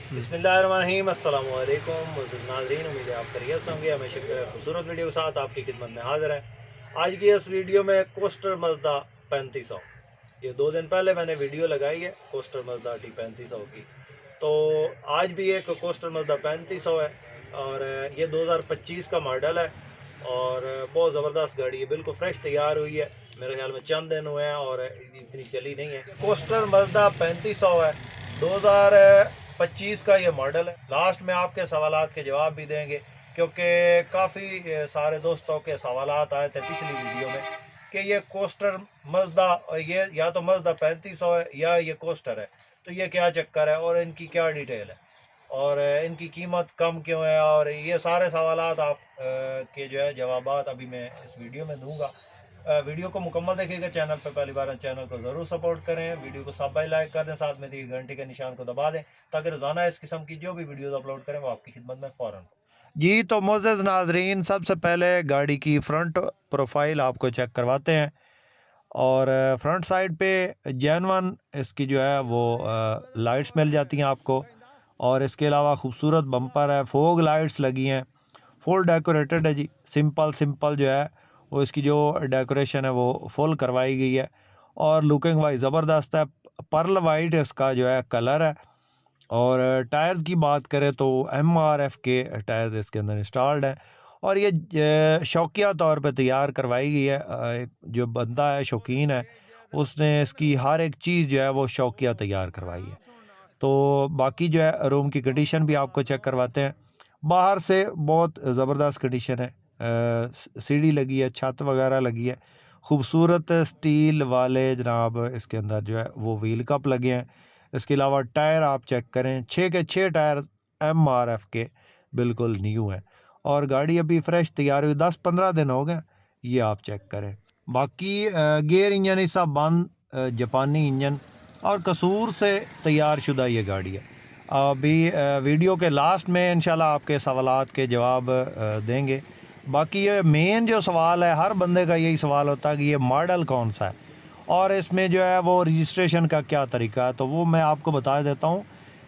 बिस्मिल्लाहिर्रहमानिर्रहीम अस्सलाम वालेकुम नाज़रीन, उम्मीद है आप खैरियत से होंगे। हमेशा की तरह खूबसूरत वीडियो के साथ आपकी खिदमत में हाजिर है। आज की इस वीडियो में कोस्टर मज़दा 3500, ये 2 दिन पहले मैंने वीडियो लगाई है कोस्टर मज़दा T3500 की। तो आज भी एक कोस्टर मज़दा 3500 है और ये 2025 का मॉडल है और बहुत ज़बरदस्त गाड़ी है, बिल्कुल फ्रेश तैयार हुई है। मेरे ख्याल में चंद दिन हुए हैं और इतनी चली नहीं है। कोस्टर मज़दा 3500 है, 2025 का ये मॉडल है। लास्ट में आपके सवालात के जवाब भी देंगे, क्योंकि काफ़ी सारे दोस्तों के सवालात आए थे पिछली वीडियो में कि ये कोस्टर मज़दा, ये या तो मज़दा 3500 है या ये कोस्टर है, तो ये क्या चक्कर है और इनकी क्या डिटेल है और इनकी कीमत कम क्यों है, और ये सारे सवालात आप के जो है जवाबात अभी मैं इस वीडियो में दूंगा। वीडियो को मुकम्मल देखिएगा। चैनल पर पहली बार चैनल को ज़रूर सपोर्ट करें, वीडियो को सब भाई लाइक कर दें, साथ में दिए घंटे के निशान को दबा दें ताकि रोज़ाना इस किस्म की जो भी वीडियोस अपलोड करें वो आपकी खिदमत में फ़ौरन। जी तो मोअज़्ज़ज़ नाज़रीन, सबसे पहले गाड़ी की फ्रंट प्रोफाइल आपको चेक करवाते हैं और फ्रंट साइड पे जेनवन इसकी जो है वो लाइट्स मिल जाती हैं आपको, और इसके अलावा खूबसूरत बम्पर है, फोग लाइट्स लगी हैं, फुल डेकोरेटेड है जी। सिंपल जो है वो इसकी जो डेकोरेशन है वो फुल करवाई गई है और लुकिंग वाइज ज़बरदस्त है। पर्ल वाइट इसका जो है कलर है। और टायर्स की बात करें तो MRF के टायर्स इसके अंदर इंस्टॉल्ड हैं और ये शौकिया तौर पे तैयार करवाई गई है। एक जो बंदा है शौकीन है, उसने इसकी हर एक चीज़ जो है वो शौकिया तैयार करवाई है। तो बाकी जो है रूम की कंडीशन भी आपको चेक करवाते हैं। बाहर से बहुत ज़बरदस्त कंडीशन है, सीढ़ी लगी है, छत वगैरह लगी है, खूबसूरत स्टील वाले जनाब इसके अंदर जो है वो व्हील कप लगे हैं। इसके अलावा टायर आप चेक करें, 6 के 6 टायर MRF के बिल्कुल न्यू है और गाड़ी अभी फ्रेश तैयार हुई 10-15 दिन हो गए, ये आप चेक करें। बाकी गियर इंजन इस सब बंद, जापानी इंजन और कसूर से तैयार शुदा ये गाड़ी है। अभी वीडियो के लास्ट में इंशाल्लाह आपके सवालात के जवाब देंगे। बाकी ये मेन जो सवाल है, हर बंदे का यही सवाल होता है कि ये मॉडल कौन सा है और इसमें जो है वो रजिस्ट्रेशन का क्या तरीका है, तो वो मैं आपको बता देता हूँ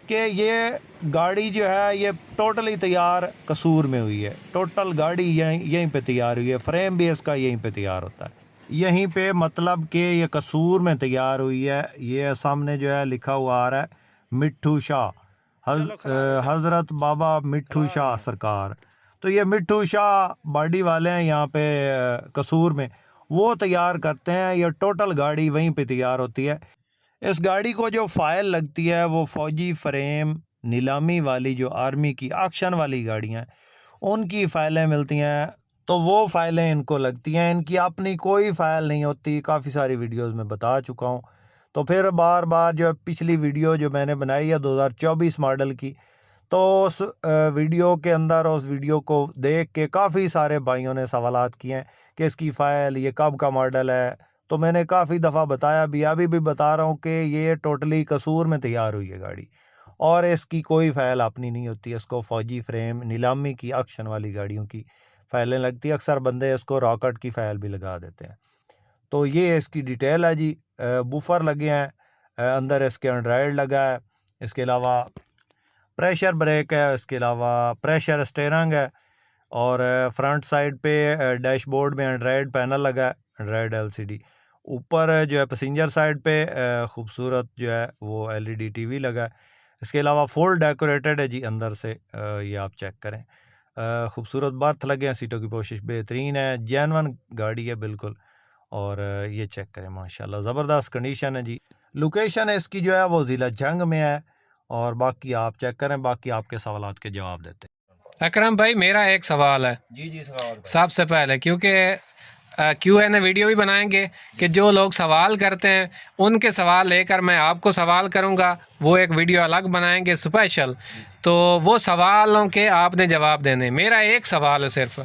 कि ये गाड़ी जो है ये टोटली तैयार कसूर में हुई है। टोटल गाड़ी यहीं पे तैयार हुई है, फ्रेम भी इसका यहीं पे तैयार होता है यहीं पे, मतलब कि ये कसूर में तैयार हुई है। ये सामने जो है लिखा हुआ आ रहा है मिट्ठू शाह, हज़रत बाबा मिट्ठू शाह सरकार। तो ये मिट्ठू शाह बॉडी वाले हैं यहाँ पे कसूर में, वो तैयार करते हैं। ये टोटल गाड़ी वहीं पे तैयार होती है। इस गाड़ी को जो फाइल लगती है वो फौजी फ्रेम नीलामी वाली, जो आर्मी की ऑक्शन वाली गाड़ियाँ उनकी फ़ाइलें मिलती हैं, तो वो फ़ाइलें इनको लगती हैं। इनकी अपनी कोई फ़ाइल नहीं होती, काफ़ी सारी वीडियोस में बता चुका हूँ। तो फिर बार बार जो पिछली वीडियो जो मैंने बनाई है 2024 मॉडल की, तो उस वीडियो के अंदर उस वीडियो को देख के काफ़ी सारे भाइयों ने सवालात किए हैं कि इसकी फ़ाइल, ये कब का मॉडल है। तो मैंने काफ़ी दफ़ा बताया भी, अभी भी बता रहा हूँ कि ये टोटली कसूर में तैयार हुई है गाड़ी और इसकी कोई फ़ाइल अपनी नहीं होती। इसको फ़ौजी फ्रेम नीलामी की ऑक्शन वाली गाड़ियों की फ़ाइलें लगती है। अक्सर बंदे इसको रॉकेट की फ़ाइल भी लगा देते हैं। तो ये इसकी डिटेल है जी। बूफर लगे हैं, अंदर इसके एंड्रॉयड लगा है, इसके अलावा प्रेशर ब्रेक है, इसके अलावा प्रेशर स्टीयरिंग है और फ्रंट साइड पे डैशबोर्ड में एंड्रॉयड पैनल लगा है, एंड्रॉयड LCD। ऊपर जो है पैसेंजर साइड पे खूबसूरत जो है वो LED TV लगा है। इसके अलावा फुल डेकोरेटेड है जी अंदर से, ये आप चेक करें। खूबसूरत बर्थ लगे हैं, सीटों की पोशिश बेहतरीन है, जेन्युइन गाड़ी है बिल्कुल। और ये चेक करें, माशाल्लाह ज़बरदस्त कंडीशन है जी। लोकेशन इसकी जो है वो ज़िला जंग में है और बाकी आप चेक करें, बाकी आपके सवालात के जवाब देते हैं। अकरम भाई, मेरा एक सवाल है। जी सवाल सबसे पहले, क्योंकि Q&A वीडियो भी बनाएंगे कि जो लोग सवाल करते हैं उनके सवाल लेकर मैं आपको सवाल करूंगा, वो एक वीडियो अलग बनाएंगे स्पेशल, तो वो सवालों के आपने जवाब देने। मेरा एक सवाल है सिर्फ,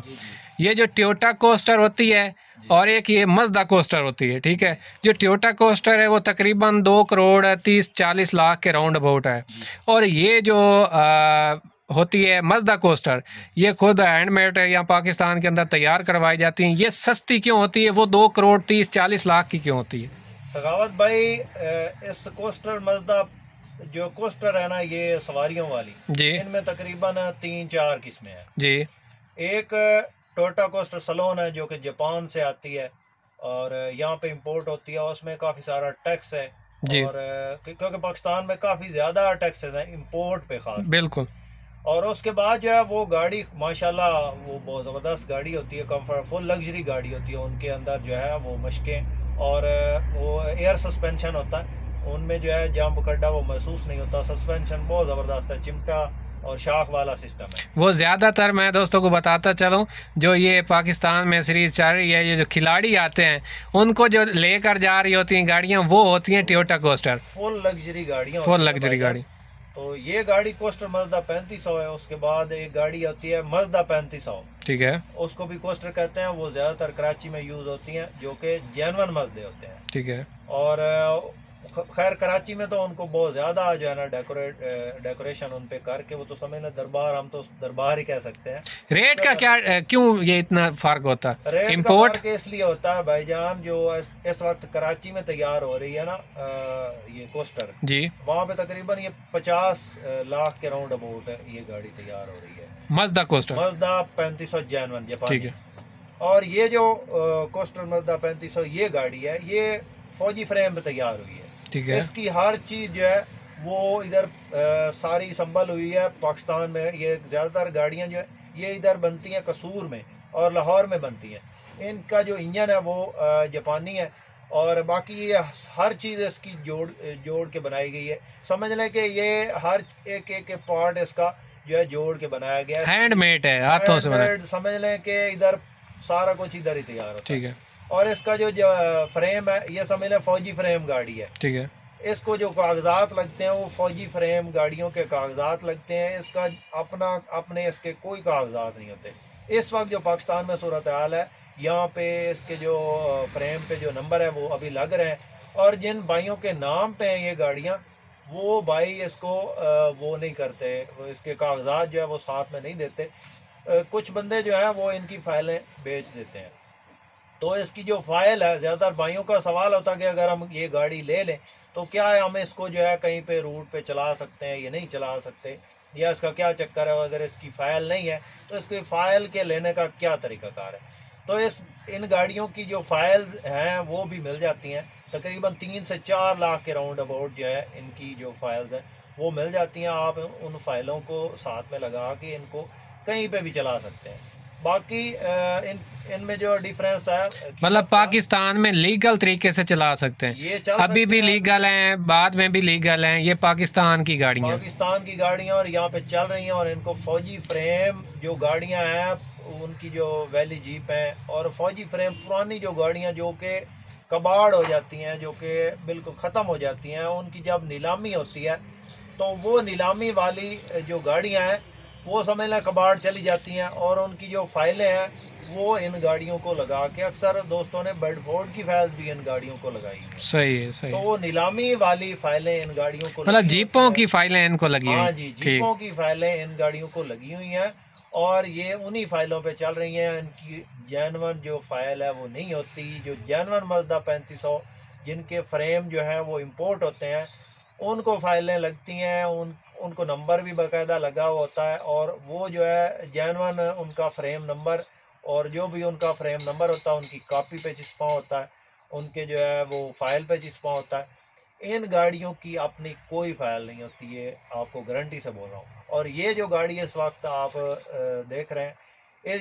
ये जो टोयोटा कोस्टर होती है और एक ये मज़दा कोस्टर होती है, ठीक है, जो टोयोटा कोस्टर है वो तकरीबन 2 करोड़ 30-40 लाख के राउंड अबाउट है, और ये जो होती है मज़दा कोस्टर, ये खुद हैंडमेड है, यहाँ पाकिस्तान के अंदर तैयार करवाई जाती हैं। ये सस्ती क्यों होती है, वो 2 करोड़ 30-40 लाख की क्यों होती है? सखावत भाई, इस कोस्टर मज़दा जो कोस्टर है ना, ये सवारियों वाली, जी इनमें तकरीबन 3-4 किस्में हैं जी एक टोयोटा कोस्टर सलोन है जो कि जापान से आती है और यहाँ पे इंपोर्ट होती है, उसमें काफ़ी सारा टैक्स है। जी और क्योंकि पाकिस्तान में काफ़ी ज़्यादा टैक्सेस हैं इंपोर्ट पे खास। बिल्कुल। और उसके बाद जो है वो गाड़ी माशाल्लाह वो बहुत ज़बरदस्त गाड़ी होती है, कंफर्टफुल लग्जरी गाड़ी होती है। उनके अंदर जो है वो मशकें और वो एयर सस्पेंशन होता है, उनमें जो है जंप खड्डा वो महसूस नहीं होता। सस्पेंशन बहुत ज़बरदस्त है, चिमटा और शाख वाला सिस्टम है। वो ज़्यादातर मैं दोस्तों को बताता चलूँ, जो ये पाकिस्तान में सीरीज चल रही है, ये जो खिलाड़ी आते हैं उनको जो लेकर जा रही होती हैं गाड़ियाँ, वो होती हैं टोयोटा कोस्टर, फुल लग्जरी गाड़ियाँ, फुल लग्जरी गाड़ी। तो ये गाड़ी कोस्टर मजदा 3500 है। उसके बाद एक गाड़ी होती है मजदा 3500, ठीक है, उसको भी कोस्टर कहते हैं। वो ज़्यादातर कराची में यूज़ होती हैं, जो कि जेनवन मजदे होते हैं। ठीक है। और खैर कराची में तो उनको बहुत ज़्यादा जो है ना डेकोरेशन उन पे करके, वो तो समझ लें दरबार, हम तो दरबार ही कह सकते हैं। रेट का क्या क्यों ये इतना फर्क होता है? रेट इम्पोर्ट का फर्क इसलिए होता है भाईजान, जो इस वक्त कराची में तैयार हो रही है ना ये कोस्टर जी, वहाँ पे तकरीबन ये 50 लाख के राउंड अबाउट ये गाड़ी तैयार हो रही है, मजदा कोस्टर, मजदा 3500 जेनवन जापानी। ठीक है। और ये जो कोस्टर मजदा 3500 ये गाड़ी है, ये फौजी फ्रेम पे तैयार हुई है। ठीक है, इसकी हर चीज़ जो है वो इधर सारी संभल हुई है पाकिस्तान में। ये ज़्यादातर गाड़ियाँ जो है ये इधर बनती हैं कसूर में और लाहौर में बनती हैं। इनका जो इंजन है वो जापानी है और बाकी ये हर चीज़ इसकी जोड़ के बनाई गई है। समझ लें कि ये हर एक पार्ट इसका जो है जोड़ के बनाया गया है, हैंडमेड है, हाथों से बना। समझ लें कि इधर सारा कुछ इधर ही तैयार होता है। ठीक है, और इसका जो फ्रेम है ये समझ लें फौजी फ्रेम गाड़ी है। ठीक है, इसको जो कागजात लगते हैं वो फौजी फ्रेम गाड़ियों के कागजात लगते हैं। इसका अपने इसके कोई कागजात नहीं होते। इस वक्त जो पाकिस्तान में सूरत हाल है, यहाँ पे इसके जो फ्रेम पे जो नंबर है वो अभी लग रहे हैं। और जिन भाइयों के नाम पे हैं ये गाड़ियाँ, वो भाई इसको वो नहीं करते, वो इसके कागजात जो है वो साथ में नहीं देते। कुछ बंदे जो है वो इनकी फाइलें बेच देते हैं। तो इसकी जो फाइल है, ज़्यादातर भाइयों का सवाल होता है कि अगर हम ये गाड़ी ले लें तो क्या है, हम इसको जो है कहीं पे रूट पे चला सकते हैं या नहीं चला सकते, या इसका क्या चक्कर है। अगर इसकी फ़ाइल नहीं है तो इसकी फ़ाइल के लेने का क्या तरीक़ाकार है। तो इन गाड़ियों की जो फाइल्स हैं वो भी मिल जाती हैं, तकरीबन 3 से 4 लाख के राउंड अबाउट जो है इनकी जो फाइल्स हैं वो मिल जाती हैं। आप उन फाइलों को साथ में लगा के इनको कहीं पे भी चला सकते हैं। बाकी इनमें जो डिफरेंस है, मतलब पाकिस्तान में लीगल तरीके से चला सकते हैं, ये चल अभी भी लीगल हैं, बाद में भी लीगल हैं। ये पाकिस्तान की गाड़ियाँ, पाकिस्तान की गाड़ियाँ और यहाँ पे चल रही हैं। और इनको फौजी फ्रेम जो गाड़ियाँ हैं, उनकी जो वैली जीप हैं और फौजी फ्रेम पुरानी जो गाड़ियाँ जो कि कबाड़ हो जाती हैं, जो कि बिल्कुल ख़त्म हो जाती हैं, उनकी जब नीलामी होती है तो वो नीलामी वाली जो गाड़ियाँ हैं वो समझ लें कबाड़ चली जाती हैं। और उनकी जो फाइलें हैं वो इन गाड़ियों को लगा के, अक्सर दोस्तों ने बेडफोर्ड की फाइल भी इन गाड़ियों को लगाई है। सही है, सही। तो वो नीलामी वाली फाइलें इन गाड़ियों को, मतलब जीपों की फाइलें इनको लगी हुई। हाँ जी, जीपों की फाइलें इन गाड़ियों को लगी हुई हैं और ये उन्हीं फाइलों पे चल रही हैं। इनकी जेनवन जो फाइल है वो नहीं होती। जो जेनवन मजदा 3500 जिनके फ्रेम जो है वो इंपोर्ट होते हैं, उनको फाइलें लगती हैं, उनको नंबर भी बाकायदा लगा हुआ होता है। और वो जो है जेनवन उनका फ्रेम नंबर और जो भी उनका फ्रेम नंबर होता है उनकी कॉपी पे चिपका होता है, उनके जो है वो फाइल पे चिपका होता है। इन गाड़ियों की अपनी कोई फाइल नहीं होती है, आपको गारंटी से बोल रहा हूँ। और ये जो गाड़ी इस वक्त आप देख रहे हैं,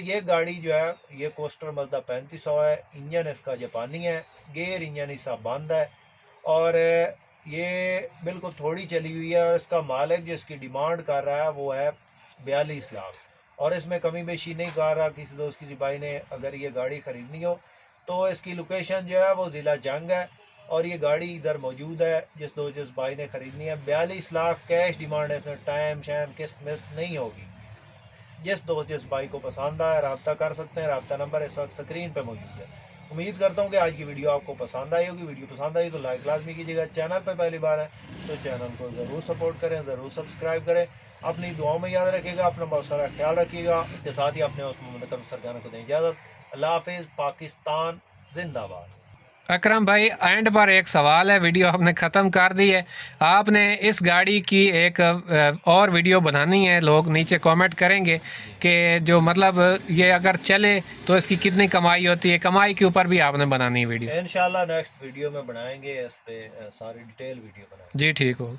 ये गाड़ी जो है ये कोस्टर मजदा 3500 है। इंजन इसका जापानी है, गेयर इंजन इसका बंद है और ये बिल्कुल थोड़ी चली हुई है। और इसका मालिक जो इसकी डिमांड कर रहा है वो है 42 लाख। और इसमें कमी बेशी नहीं कर रहा। किसी दोस्त किसी भाई ने अगर ये गाड़ी ख़रीदनी हो तो इसकी लोकेशन जो है वो ज़िला जंग है और ये गाड़ी इधर मौजूद है। जिस भाई ने ख़रीदनी है 42 लाख कैश डिमांड है, इसमें टाइम शैम किस्त मिस्त नहीं होगी। जिस भाई को पसंद आए रब्ता कर सकते हैं। रब्ता नंबर इस वक्त स्क्रीन पे मौजूद है। उम्मीद करता हूँ कि आज की वीडियो आपको पसंद आई होगी। वीडियो पसंद आई तो लाइक लाजमी कीजिएगा। चैनल पे पहली बार है तो चैनल को ज़रूर सपोर्ट करें, ज़रूर सब्सक्राइब करें। अपनी दुआओं में याद रखिएगा, अपना बहुत सारा ख्याल रखिएगा। इसके साथ ही अपने उस मोहम्मद सरकार को दें इजाज़त। अल्लाह हाफिज़। पाकिस्तान जिंदाबाद। अकरम भाई एंड पर एक सवाल है, वीडियो आपने ख़त्म कर दी है, आपने इस गाड़ी की एक और वीडियो बनानी है, लोग नीचे कमेंट करेंगे कि जो मतलब ये अगर चले तो इसकी कितनी कमाई होती है, कमाई के ऊपर भी आपने बनानी है वीडियो। इंशाल्लाह नेक्स्ट वीडियो में बनाएंगे, इस पे सारी डिटेल वीडियो बनाएंगे। जी ठीक हो।